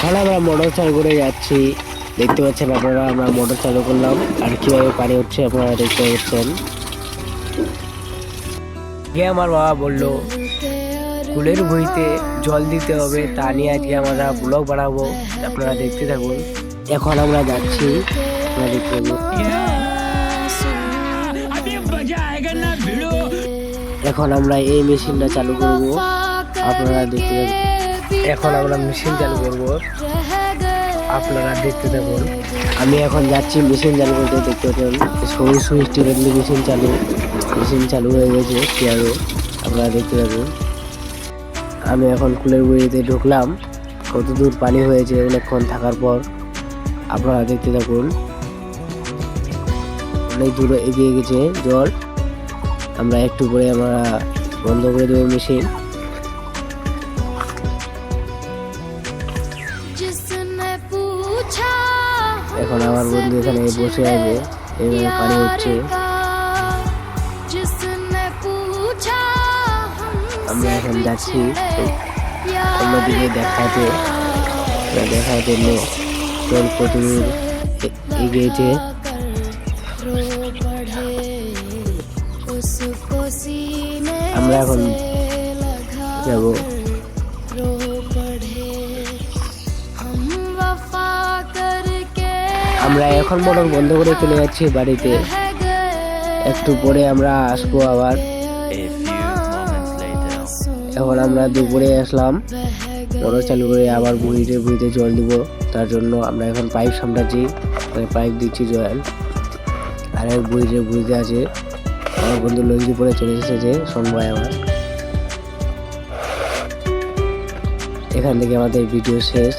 এখন আমরা মোটর চালু করে যাচ্ছি, দেখতে পাচ্ছেন আপনারা। আমরা মোটর চালু করলাম আর কিভাবে পানি হচ্ছে আপনারা দেখতে পাচ্ছেন। আমার বাবা বললো ফুলের ভুঁইতে জল দিতে হবে, তা নিয়ে আজকে আমরা ব্লগ বানাবো, আপনারা দেখতে থাকুন। এখন আমরা যাচ্ছি, আপনারা দেখতে থাকুন। এখন আমরা এই মেশিনটা চালু করব, আপনারা দেখতে থাকুন। এখন আমরা মেশিন চালু করব, আপনারা দেখতে থাকুন। আমি এখন যাচ্ছি মেশিন চালু করতে, দেখতে পাচ্ছেন সবুজ সুইচ টিপে মেশিন চালু হয়ে গেছে চেয়ারও, আপনারা দেখতে থাকুন। আমি এখন ফুলের ভুঁইতে ঢুকলাম, কত দূর পানি হয়েছে অনেকক্ষণ থাকার পর, আপনারা দেখতে থাকুন। অনেক দূরে এগিয়ে গেছে জল। আমরা একটু পরে আমরা বন্ধ করে দেবো মেশিন। এখন আমার বন্ধু এখানে বসে আছে, এইভাবে পানি হচ্ছে। আমরা এখন যাচ্ছি অন্যদিকে দেখার জন্য জল কত দূর এগিয়েছে। আমরা এখন যাব। আমরা এখন মোটর বন্ধ করে চলে যাচ্ছি বাড়িতে, একটু পরে আমরা আসবো আবার। এখন আমরা দুপুরে আসলাম, মোটর চালু করে আবার ভুঁইতে জল দিব, তার জন্য আমরা এখন পাইপ সামলাচ্ছি, পাইপ দিচ্ছি জল। আর এক ভুঁইতে আছে আমার বন্ধু লঞ্জি পরে চলে এসেছে সন্ধ্যায়। আমার এখান থেকে আমাদের ভিডিও শেষ।